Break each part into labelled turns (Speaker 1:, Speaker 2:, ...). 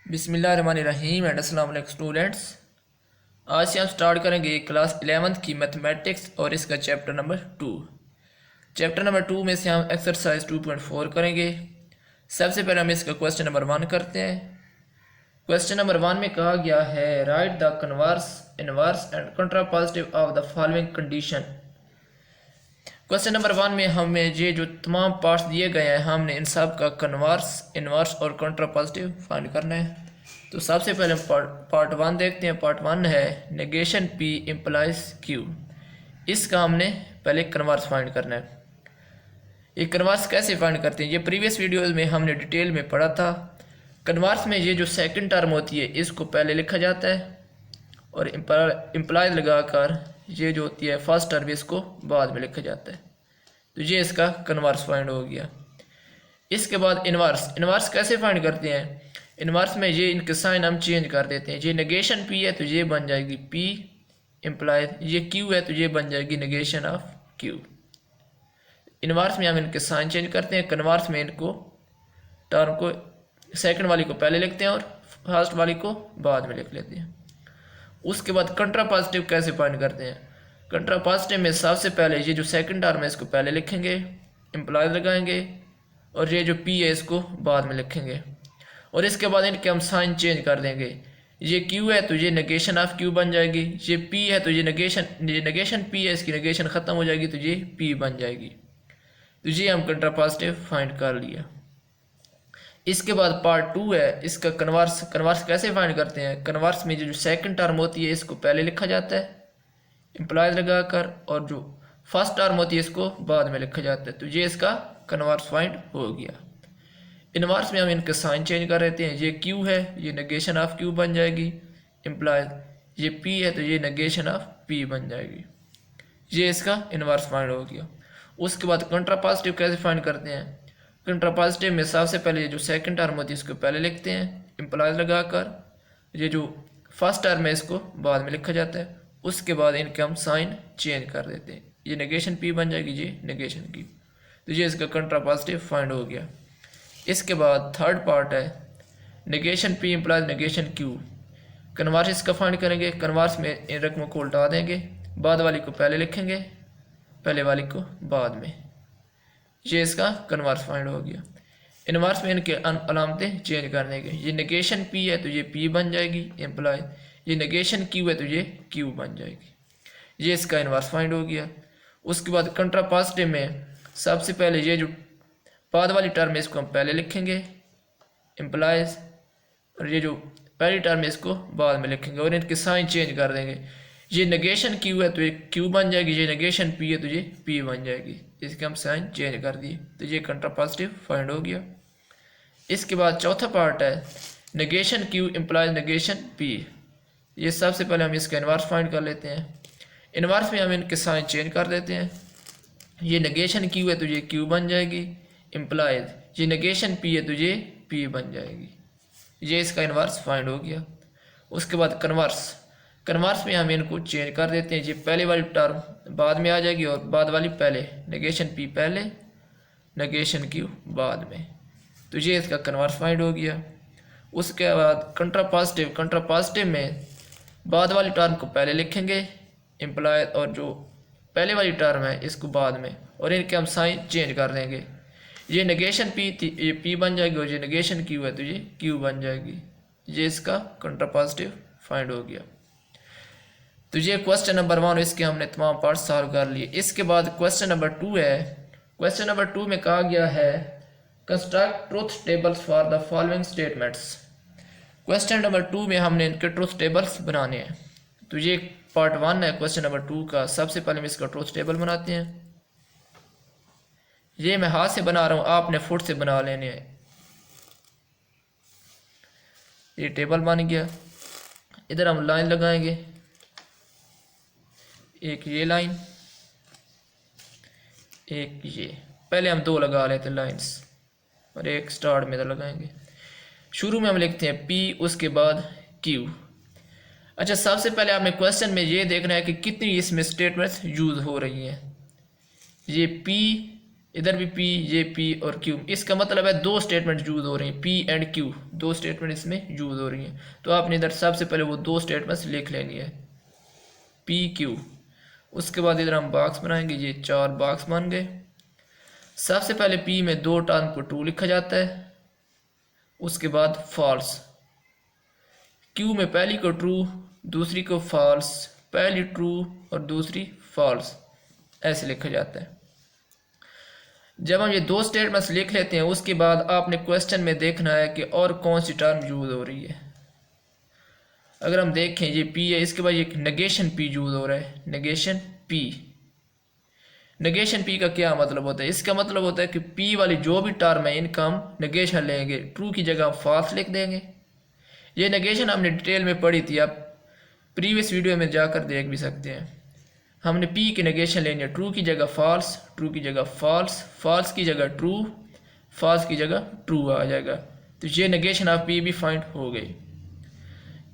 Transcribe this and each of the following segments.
Speaker 1: बिस्मिल्लाहिर्रहमानिर्रहीम एंड अस्सलाम वालेकुम स्टूडेंट्स। आज से हम स्टार्ट करेंगे क्लास 11th की मैथमेटिक्स और इसका चैप्टर नंबर 2। चैप्टर नंबर 2 में से हम एक्सरसाइज 2.4 करेंगे। सबसे पहले हम इसका क्वेश्चन नंबर 1 करते हैं। क्वेश्चन नंबर 1 में कहा गया है write the converse inverse and contrapositive of the following condition. Question number 1 में हमें ये जो तमाम पार्ट्स दिए गए हैं हमने इन सब का कन्वर्स इनवर्स और कंट्रापॉजिटिव फाइंड करना है। तो सबसे पहले हम पार्ट 1 देखते हैं। पार्ट 1 है नेगेशन P इम्प्लाइज Q। इसका हमने पहले कन्वर्स फाइंड करना है। ये कन्वर्स कैसे फाइंड करते हैं ये प्रीवियस वीडियोज़ में हमने डिटेल में पढ़ा था। कन्वर्स में ये जो सेकंड टर्म होती है इसको पहले लिखा जाता है और इम्प्लाइज लगाकर ये जो होती है फर्स्ट टर्म इसको बाद में लिखा जाता है। तो ये इसका कन्वर्स फाइंड हो गया। इसके बाद इनवर्स कैसे फाइंड करते हैं। इनवर्स में ये इनके साइन हम चेंज कर देते हैं। ये नेगेशन P है तो ये बन जाएगी P इम्प्लाइज, ये Q है तो ये बन जाएगी नेगेशन ऑफ Q। इनवर्स में हम इनके साइन चेंज करते हैं। कन्वर्स में इनको टर्म को सेकंड वाली को पहले लिखते हैं और फर्स्ट वाली को बाद में लिख लेते हैं। उसके बाद कंट्रापॉजिटिव कैसे फाइंड करते हैं। कंट्रापॉजिटिव में सबसे पहले ये जो सेकंड टर्म है इसको पहले लिखेंगे, इम्प्लाइज लगाएंगे और ये जो P है इसको बाद में लिखेंगे और इसके बाद इनके हम साइन चेंज कर देंगे। ये Q है तो ये नेगेशन ऑफ Q बन जाएगी। ये P है तो ये नेगेशन P है, इसकी नेगेशन ख़त्म हो जाएगी तो ये P बन जाएगी। तो ये हम कंट्रापॉजिटिव फाइंड कर लिया। इसके बाद पार्ट 2 है इसका कन्वर्स कैसे फाइंड करते हैं। कन्वर्स में जो सेकंड टर्म होती है इसको पहले लिखा जाता है इम्प्लाइज लगाकर और जो फर्स्ट टर्म होती है इसको बाद में लिखा जाता है। तो ये इसका कन्वर्स फाइंड हो गया। इनवर्स में हम इनके साइन चेंज कर देते हैं। ये Q है ये नेगेशन ऑफ Q बन जाएगी इम्प्लाइज, ये P है तो ये नेगेशन ऑफ P बन जाएगी। ये इसका इनवर्स फाइंड हो गया। उसके बाद कंट्रापॉजिटिव कैसे फाइंड करते हैं। कंट्रापॉजिटिव में सबसे पहले ये जो सेकंड टर्म होती है इसको पहले लिखते हैं इम्प्लाइज लगाकर, ये जो फर्स्ट टर्म है इसको बाद में लिखा जाता है। उसके बाद इनके हम साइन चेंज कर देते हैं। ये नेगेशन P बन जाएगी ये नेगेशन Q। तो ये इसका कंट्रापॉजिटिव फाइंड हो गया। इसके बाद थर्ड पार्ट है negation P implies negation Q। Converse इसका फाइंड करेंगे। कन्वर्स में इन रकमों को उल्टा देंगे, बाद वाली को पहले लिखेंगे पहले वाली को बाद में। ये इसका कन्वर्स फाइंड हो गया। इनवर्स में इनके अलामतें चेंज कर देंगे। ये नेगेशन P है तो ये P बन जाएगी इम्प्लाइज, ये नेगेशन Q है तो ये Q बन जाएगी। ये इसका इनवर्स फाइंड हो गया। उसके बाद कंट्रापॉजिटिव में सबसे पहले ये जो बाद वाली टर्म है इसको हम पहले लिखेंगे इम्प्लाइज और ये जो पहली टर्म है इसको बाद में लिखेंगे और इनके साइन चेंज कर देंगे। ये नेगेशन Q है तो ये Q बन जाएगी, ये नेगेशन P है तो ये P बन जाएगी। इसके हम साइन चेंज कर दिए तो ये कंट्रापॉजिटिव फाइंड हो गया। इसके बाद चौथा पार्ट है negation Q implies negation P। ये सबसे पहले हम इसका इनवर्स फाइंड कर लेते हैं। इनवर्स में हम इनके साइन चेंज कर देते हैं। ये नेगेशन Q है तो ये Q बन जाएगी इम्प्लाइज, ये नेगेशन P है तो ये P बन जाएगी। ये इसका इनवर्स फाइंड हो गया। उसके बाद कन्वर्स में हम इनको चेंज कर देते हैं। ये पहले वाली टर्म बाद में आ जाएगी और बाद वाली पहले, नेगेशन P पहले नेगेशन Q बाद में। तो ये इसका कन्वर्स फाइंड हो गया। उसके बाद कंट्रापॉजिटिव में बाद वाली टर्म को पहले लिखेंगे इम्प्लाइज और जो पहले वाली टर्म है इसको बाद में और इनके हम साइन चेंज कर देंगे। ये नेगेशन P थी ये P बन जाएगी और ये नेगेशन Q है तो ये Q बन जाएगी। ये इसका कंट्रापॉजिटिव फाइंड हो गया। तो ये क्वेश्चन नंबर 1 इसके हमने तमाम पार्ट सॉल्व कर लिए। इसके बाद क्वेश्चन नंबर 2 है। क्वेश्चन नंबर 2 में कहा गया है construct truth tables for the following statements. Question number 2 में हमने इनके ट्रूथ टेबल्स बनाने हैं। तो ये पार्ट 1 है क्वेश्चन नंबर 2 का। सबसे पहले हम इसका ट्रूथ टेबल बनाते हैं। ये मैं हाथ से बना रहा हूँ, आपने फुट से बना लेने हैं। ये टेबल बन गया। इधर हम लाइन लगाएंगे, एक ये लाइन एक ये, पहले हम 2 लगा लेते हैं लाइंस और एक स्टार्ट में इधर लगाएंगे। शुरू में हम लिखते हैं P उसके बाद Q। अच्छा सबसे पहले आपने क्वेश्चन में ये देखना है कि कितनी इसमें स्टेटमेंट्स यूज़ हो रही हैं। ये P इधर भी पी, ये पी और क्यू। इसका मतलब है दो स्टेटमेंट यूज हो रही हैं, पी एंड क्यू, दो स्टेटमेंट इसमें यूज हो रही हैं। तो आपने इधर सबसे पहले वो दो स्टेटमेंट्स लिख लेनी है, पी क्यू। उसके बाद इधर हम बॉक्स बनाएंगे, ये 4 बॉक्स बन गए। सबसे पहले पी में दो टर्म को ट्रू लिखा जाता है, उसके बाद फॉल्स। क्यू में पहली को ट्रू, दूसरी को फॉल्स, पहली ट्रू और दूसरी फॉल्स, ऐसे लिखा जाता है। जब हम ये दो स्टेटमेंट्स लिख लेते हैं, उसके बाद आपने क्वेश्चन में देखना है कि और कौन सी टर्म यूज हो रही है। अगर हम देखें ये पी है, इसके बाद ये नेगेशन पी यूज हो रहा है, नेगेशन पी। नेगेशन पी का क्या मतलब होता है? इसका मतलब होता है कि पी वाली जो भी टर्म है इनका हम नेगेशन लेंगे, ट्रू की जगह हम फॉल्स लिख देंगे। ये नेगेशन हमने डिटेल में पढ़ी थी, आप प्रीवियस वीडियो में जाकर देख भी सकते हैं। हमने पी की नेगेशन लेनी है, ट्रू की जगह फॉल्स, ट्रू की जगह फॉल्स, फॉल्स की जगह ट्रू, फॉल्स की जगह ट्रू आ जाएगा। तो ये नेगेशन ऑफ पी भी फाइंड हो गई।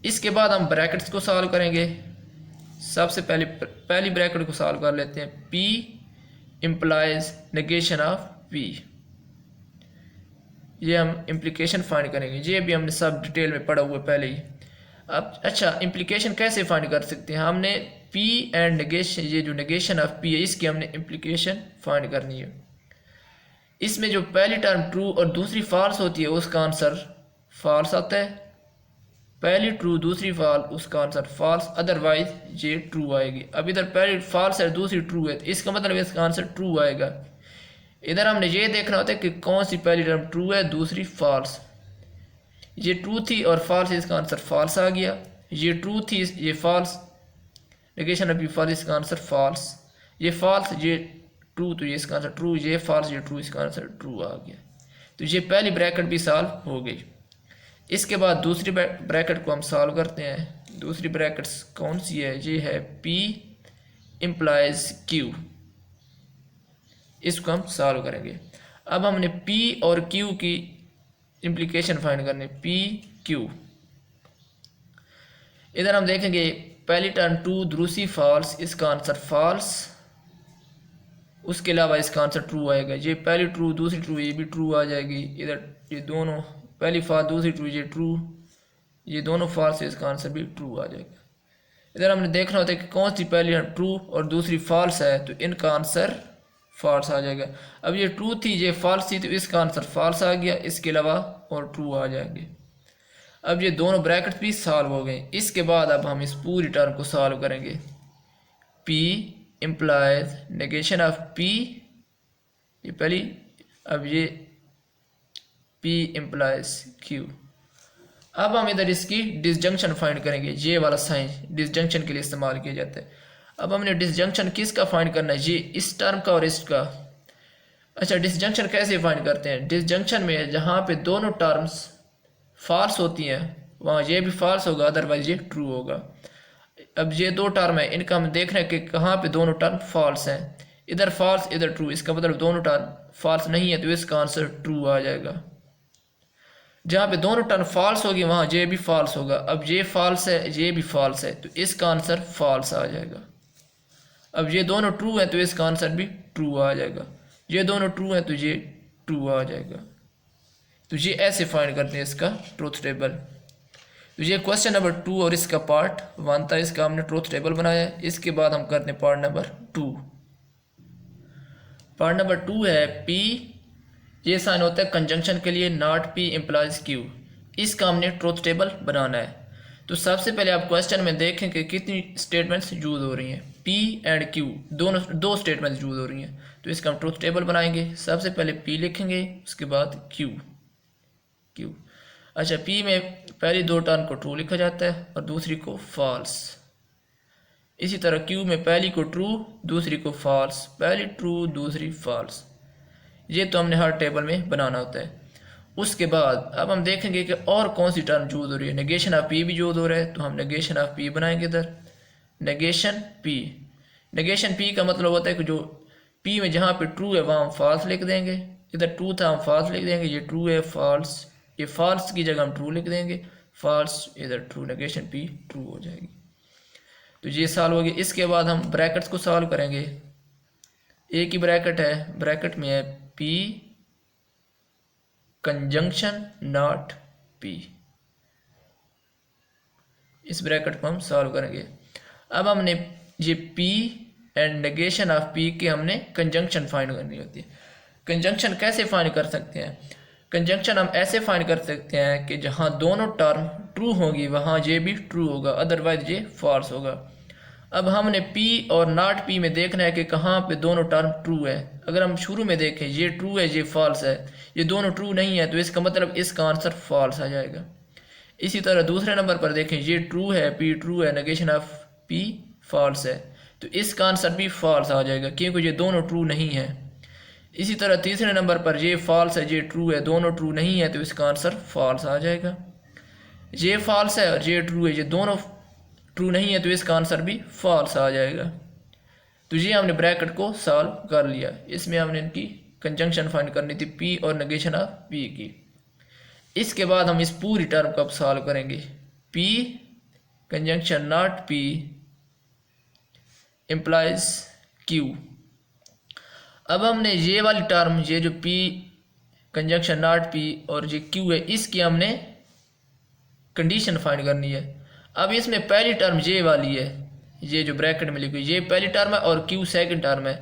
Speaker 1: इसके बाद हम ब्रैकेट्स को सॉल्व करेंगे। सबसे पहली ब्रैकेट को सॉल्व कर लेते हैं, P implies negation of P. ये हम इम्प्लीकेशन फाइंड करेंगे, ये भी हमने सब डिटेल में पढ़ा हुआ पहले ही। अब अच्छा, इम्प्लीकेशन कैसे फाइंड कर सकते हैं? हमने पी एंड नेगेशन, ये जो नेगेशन ऑफ पी है इसकी हमने इम्प्लीकेशन फाइंड करनी है। इसमें जो पहली टर्म ट्रू और दूसरी फॉल्स होती है उसका आंसर फॉल्स आता है। पहली ट्रू दूसरी फॉल्स, उसका आंसर फॉल्स, अदरवाइज ये ट्रू आएगी। अब इधर पहली फॉल्स है दूसरी ट्रू है, तो इसका मतलब इसका आंसर ट्रू आएगा। इधर हमने ये देखना होता है कि कौन सी पहली टर्म ट्रू है दूसरी फॉल्स। ये ट्रू थी और फॉल्स, इसका आंसर फॉल्स आ गया। ये ट्रू थी, ये फॉल्स, नेगेशन ऑफ फॉल्स, इसका आंसर फॉल्स। ये फॉल्स, ये ट्रू, तो ये इसका आंसर ट्रू, ये फॉल्स, ये ट्रू, इसका आंसर ट्रू आ गया। तो ये पहली ब्रैकेट भी सॉल्व हो गई। इसके बाद दूसरी ब्रैकेट को हम सॉल्व करते हैं। दूसरी ब्रैकेट्स कौन सी है? ये है पी इम्प्लाइज क्यू। इसको हम सॉल्व करेंगे। अब हमने पी और क्यू की इम्प्लीकेशन फाइंड करनी, पी क्यू। इधर हम देखेंगे पहली टर्म ट्रू, दूसरी फॉल्स, इसका आंसर फॉल्स। उसके अलावा इसका आंसर ट्रू आएगा। ये पहली ट्रू दूसरी ट्रू, ये भी ट्रू आ जाएगी। इधर ये दोनों, पहली फॉल्स दूसरी ट्रू, ये ट्रू, ये दोनों फॉल्स, इसका आंसर भी ट्रू आ जाएगा। इधर हमने देखना होता है कि कौन सी पहली ट्रू और दूसरी फॉल्स है, तो इनका आंसर फॉल्स आ जाएगा। अब ये ट्रू थी, ये फॉल्स थी, तो इसका आंसर फॉल्स आ गया। इसके अलावा और ट्रू आ जाएंगे। अब ये दोनों ब्रैकेट भी सॉल्व हो गए। इसके बाद अब हम इस पूरी टर्म को सॉल्व करेंगे। P implies negation of P, ये पहली। अब ये P इम्प्लाइज Q। अब हम इधर इसकी डिसजंक्शन फाइंड करेंगे। ये वाला साइन डिसजंक्शन के लिए इस्तेमाल किया जाता है। अब हमने डिसजंक्शन किसका फाइंड करना है? ये इस टर्म का और इसका। अच्छा, डिसजंक्शन कैसे फाइंड करते हैं? डिसजंक्शन में जहाँ पे दोनों टर्म्स फॉल्स होती हैं वहाँ ये भी फॉल्स होगा, अदरवाइज ये ट्रू होगा। अब ये दो टर्म है, इनका हम देख रहे हैं कि कहाँ पे दोनों टर्म फॉल्स हैं। इधर फॉल्स, इधर ट्रू, इसका मतलब दोनों टर्म फॉल्स नहीं है, तो इसका आंसर ट्रू आ जाएगा। जहाँ पे दोनों टर्म फॉल्स होगी वहाँ ये भी फॉल्स होगा। अब ये फॉल्स है, ये भी फॉल्स है, तो इसका आंसर फॉल्स आ जाएगा। अब ये दोनों ट्रू हैं तो इसका आंसर भी ट्रू आ जाएगा। ये दोनों ट्रू हैं तो ये ट्रू आ जाएगा। तो ये ऐसे फाइंड करते हैं इसका ट्रूथ टेबल। तो ये क्वेश्चन नंबर 2 और इसका पार्ट 1 था, इसका हमने ट्रूथ टेबल बनाया है। इसके बाद हम करते हैं पार्ट नंबर 2। पार्ट नंबर 2 है P, ये साइन होता है कंजंक्शन के लिए, नॉट P इम्प्लाइज Q। इसका हमने ट्रूथ टेबल बनाना है। तो सबसे पहले आप क्वेश्चन में देखें कि कितनी स्टेटमेंट्स यूज हो रही हैं। P एंड Q दोनों, दो स्टेटमेंट्स यूज हो रही हैं। तो इसका हम ट्रूथ टेबल बनाएंगे। सबसे पहले P लिखेंगे, उसके बाद Q। अच्छा, P में पहली दो टर्म को ट्रू लिखा जाता है और दूसरी को फॉल्स। इसी तरह Q में पहली को ट्रू, दूसरी को फॉल्स, पहली ट्रू दूसरी फॉल्स। ये तो हमने हर टेबल में बनाना होता है। उसके बाद अब हम देखेंगे कि और कौन सी टर्म यूज हो रही है। नेगेशन ऑफ P भी यूज हो रहा है, तो हम नेगेशन ऑफ P बनाएंगे। इधर नेगेशन P, नेगेशन P का मतलब होता है कि जो P में जहाँ पे ट्रू है वहाँ हम फॉल्स लिख देंगे। इधर ट्रू था, हम फॉल्स लिख देंगे। ये ट्रू है, फॉल्स, ये फॉल्स की जगह हम ट्रू लिख देंगे, फॉल्स, इधर ट्रू, नेगेशन P ट्रू हो जाएगी। तो ये सॉल्व हो गया। इसके बाद हम ब्रैकेट्स को सॉल्व करेंगे। एक ही ब्रैकेट है, ब्रैकेट में है P कंजंक्शन नॉट P। इस ब्रैकेट को हम सॉल्व करेंगे। अब हमने ये P and negation of P के हमने कंजंक्शन फाइंड करनी होती है। कंजंक्शन कैसे फाइंड कर सकते हैं? कंजंक्शन हम ऐसे फाइंड कर सकते हैं कि जहाँ दोनों टर्म ट्रू होगी वहाँ ये भी ट्रू होगा, अदरवाइज ये फॉल्स होगा। अब हमने P और नॉट P में देखना है कि कहाँ पे दोनों टर्म ट्रू है। अगर हम शुरू में देखें ये ट्रू है ये फॉल्स है, ये दोनों ट्रू नहीं है, तो इसका मतलब इसका आंसर फॉल्स आ जाएगा। इसी तरह दूसरे नंबर पर देखें ये ट्रू है, P ट्रू है, नेगेशन ऑफ P फॉल्स है, तो इसका आंसर भी फॉल्स आ जाएगा क्योंकि ये दोनों ट्रू नहीं है। इसी तरह तीसरे नंबर पर ये फॉल्स है ये ट्रू है, दोनों ट्रू नहीं है, तो इसका आंसर फॉल्स आ जाएगा। ये फॉल्स है और ये ट्रू है, ये दोनों ट्रू नहीं है, तो इसका आंसर भी फॉल्स आ जाएगा। तो ये हमने ब्रैकेट को सॉल्व कर लिया। इसमें हमने इनकी कंजंक्शन फाइंड करनी थी P और नेगेशन ऑफ P की। इसके बाद हम इस पूरी टर्म को अब सॉल्व करेंगे। P conjunction not P implies Q। अब हमने ये वाली टर्म, ये जो P कंजंक्शन नॉट P और ये Q है, इसकी हमने कंडीशन फाइंड करनी है। अब इसमें पहली टर्म ये वाली है, ये जो ब्रैकेट में लिखी हुई ये पहली टर्म है और Q सेकंड टर्म है।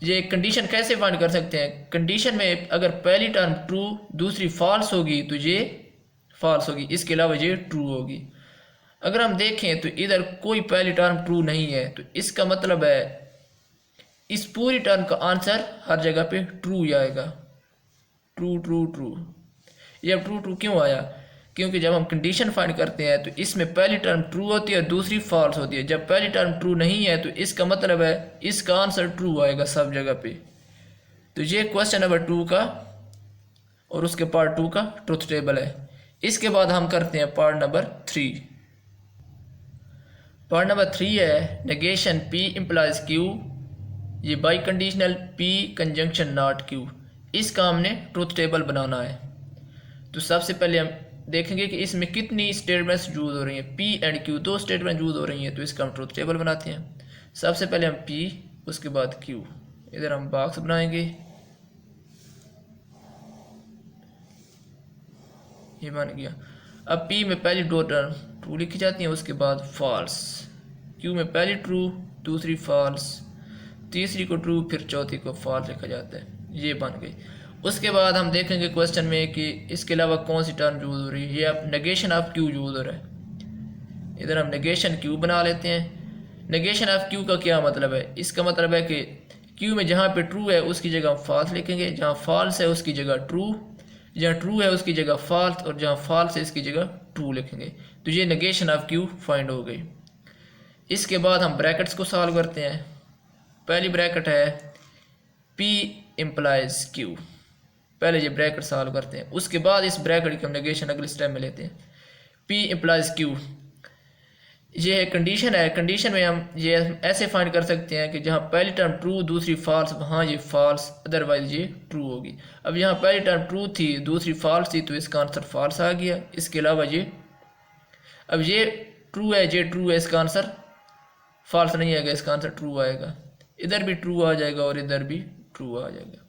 Speaker 1: ये कंडीशन कैसे फाइंड कर सकते हैं? कंडीशन में अगर पहली टर्म ट्रू दूसरी फॉल्स होगी तो ये फॉल्स होगी, इसके अलावा ये ट्रू होगी। अगर हम देखें तो इधर कोई पहली टर्म ट्रू नहीं है, तो इसका मतलब है इस पूरी टर्म का आंसर हर जगह पे ट्रू ही आएगा। True true true. ये अब ट्रू ट्रू क्यों आया? क्योंकि जब हम कंडीशन फाइंड करते हैं तो इसमें पहली टर्म ट्रू होती है और दूसरी फॉल्स होती है। जब पहली टर्म ट्रू नहीं है तो इसका मतलब है इसका आंसर ट्रू आएगा सब जगह पे। तो ये क्वेश्चन नंबर 2 का और उसके पार्ट 2 का ट्रुथ टेबल है। इसके बाद हम करते हैं पार्ट नंबर 3। पार्ट नंबर 3 है नेगेशन P इम्प्लाइज Q, ये by conditional P conjunction not Q। इसका हमने ट्रुथ टेबल बनाना है। तो सबसे पहले हम देखेंगे कि इसमें कितनी स्टेटमेंट्स यूज हो रही हैं। P एंड Q दो स्टेटमेंट यूज हो रही हैं, तो इसका हम ट्रुथ टेबल बनाते हैं। सबसे पहले हम P, उसके बाद Q। इधर हम बॉक्स बनाएंगे, ये बन गया। अब P में पहली दो टर्म ट्रू लिखी जाती हैं, उसके बाद फॉल्स। Q में पहली ट्रू, दूसरी फॉल्स, तीसरी को ट्रू, फिर चौथी को फॉल्स लिखा जाता है। ये बन गई। उसके बाद हम देखेंगे क्वेश्चन में कि इसके अलावा कौन सी टर्म यूज हो रही है। ये अब नेगेशन ऑफ Q यूज हो रहा है। इधर हम नेगेशन Q बना लेते हैं। नेगेशन ऑफ Q का क्या मतलब है? इसका मतलब है कि Q में जहाँ पे ट्रू है उसकी जगह हम फॉल्स लिखेंगे, जहाँ फॉल्स है उसकी जगह ट्रू, जहाँ ट्रू है उसकी जगह फॉल्स, और जहाँ फॉल्स है इसकी जगह ट्रू लिखेंगे। तो ये नेगेशन ऑफ Q फाइंड हो गई। इसके बाद हम ब्रैकेट्स को सॉल्व करते हैं। पहली ब्रैकेट है P इम्प्लाइज Q। पहले ये ब्रैकेट सॉल्व करते हैं, उसके बाद इस ब्रैकेट की हम नेगेशन अगले स्टेप में लेते हैं। P इम्प्लाइज Q, ये कंडीशन है। कंडीशन में हम ये ऐसे फाइंड कर सकते हैं कि जहाँ पहली टर्म ट्रू दूसरी फॉल्स, वहाँ ये फॉल्स, अदरवाइज ये ट्रू होगी। अब यहाँ पहली टर्म ट्रू थी दूसरी फॉल्स थी, तो इसका आंसर फॉल्स आ गया। इसके अलावा ये अब ये ट्रू है, ये ट्रू है, इसका आंसर फॉल्स नहीं आएगा, इसका आंसर ट्रू आएगा। इधर भी ट्रू आ जाएगा और इधर भी ट्रू आ जाएगा।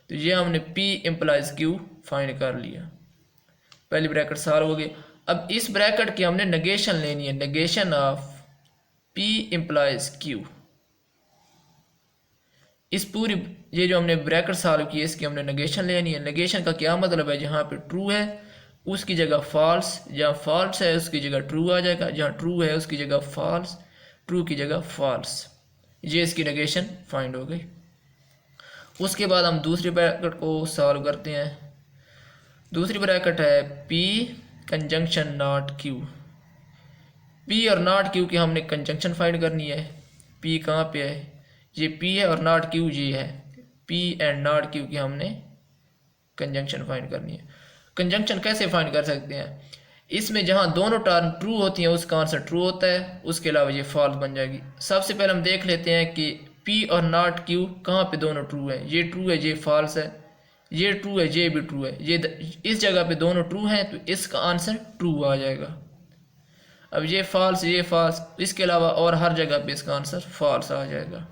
Speaker 1: तो ये हमने P इम्प्लाइज Q फाइंड कर लिया। पहली ब्रैकेट सॉल्व हो गई। अब इस ब्रैकेट की हमने नेगेशन लेनी है, negation of P implies Q। इस पूरी ये जो हमने ब्रैकेट सॉल्व की इसकी हमने नेगेशन लेनी है। नेगेशन का क्या मतलब है? जहाँ पे ट्रू है उसकी जगह फॉल्स, जहाँ फॉल्स है उसकी जगह ट्रू आ जाएगा, जहाँ ट्रू है उसकी जगह फॉल्स, ट्रू की जगह फॉल्स। ये इसकी नेगेशन फाइंड हो गई। उसके बाद हम दूसरी ब्रैकेट को सॉल्व करते हैं। दूसरी ब्रैकेट है P conjunction not Q। P और नॉट Q की हमने कंजंक्शन फाइंड करनी है। P कहाँ पे है? ये P है और नॉट Q ये है। P एंड नॉट Q की हमने कंजंक्शन फाइंड करनी है। कंजंक्शन कैसे फाइंड कर सकते हैं? इसमें जहाँ दोनों टर्म ट्रू होती हैं उसका आंसर ट्रू होता है, उसके अलावा ये फॉल्स बन जाएगी। सबसे पहले हम देख लेते हैं कि P और नॉट Q कहाँ पे दोनों ट्रू है। ये ट्रू है, ये फॉल्स है, ये ट्रू है, ये भी ट्रू है। ये इस जगह पे दोनों ट्रू हैं, तो इसका आंसर ट्रू आ जाएगा। अब ये फॉल्स, ये फॉल्स, इसके अलावा और हर जगह पे इसका आंसर फॉल्स आ जाएगा।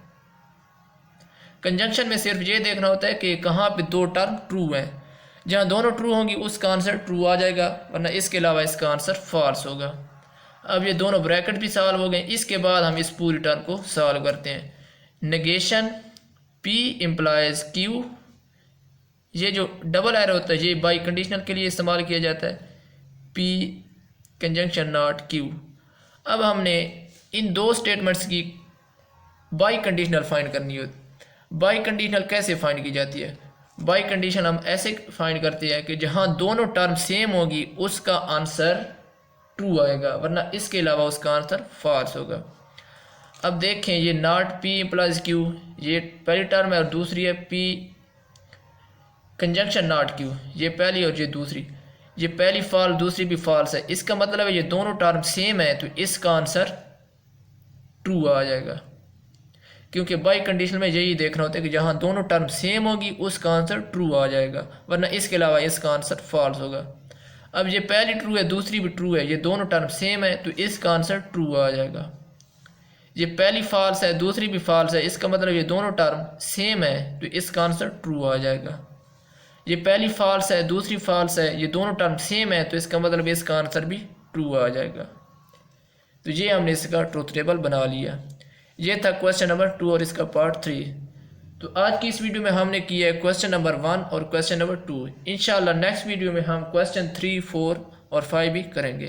Speaker 1: कंजंक्शन में सिर्फ ये देखना होता है कि कहाँ पे दो टर्म ट्रू हैं, जहाँ दोनों ट्रू होंगी उसका आंसर ट्रू आ जाएगा, वरना इसके अलावा इसका आंसर फॉल्स होगा। अब ये दोनों ब्रैकेट भी सॉल्व हो गए। इसके बाद हम इस पूरी टर्म को सॉल्व करते हैं। नेगेशन P इम्प्लाइज Q, ये जो डबल एरो होता है ये बाई कंडीशनल के लिए इस्तेमाल किया जाता है, P कंजंक्शन नॉट Q। अब हमने इन दो स्टेटमेंट्स की बाई कंडीशनल फाइंड करनी होती। बाई कंडीशनल कैसे फाइंड की जाती है? बाई कंडीशनल हम ऐसे फाइंड करते हैं कि जहाँ दोनों टर्म सेम होगी उसका आंसर ट्रू आएगा, वरना इसके अलावा उसका आंसर फॉल्स होगा। अब देखें ये नॉट P इम्प्लाइज Q, ये पहली टर्म है और दूसरी है P कंजंक्शन नॉट Q, ये पहली और ये दूसरी, ये पहली फॉल्स दूसरी भी फॉल्स है। इसका मतलब है ये दोनों टर्म सेम है तो इसका आंसर ट्रू आ जाएगा, क्योंकि बाई कंडीशन में यही देखना होता है कि जहाँ दोनों टर्म सेम होगी उसका आंसर ट्रू आ जाएगा, वरना इसके अलावा इसका आंसर फॉल्स होगा। अब ये पहली ट्रू है दूसरी भी ट्रू है, ये दोनों टर्म सेम है तो इसका आंसर ट्रू आ जाएगा। ये पहली फॉल्स है दूसरी भी फॉल्स है, इसका मतलब ये दोनों टर्म सेम है तो इसका आंसर ट्रू आ जाएगा। ये पहली फॉल्स है दूसरी फॉल्स है, ये दोनों टर्म सेम है तो इसका मतलब इसका आंसर भी ट्रू आ जाएगा। तो ये हमने इसका ट्रूथ टेबल बना लिया। ये था क्वेश्चन नंबर 2 और इसका पार्ट 3। तो आज की इस वीडियो में हमने किया है क्वेश्चन नंबर 1 और क्वेश्चन नंबर 2। इंशाल्लाह नेक्स्ट वीडियो में हम क्वेश्चन 3, 4 और 5 भी करेंगे।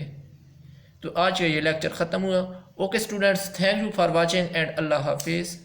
Speaker 1: तो आज का ये लेक्चर ख़त्म हुआ। Okay students, thank you for watching and अल्लाह हाफिज़।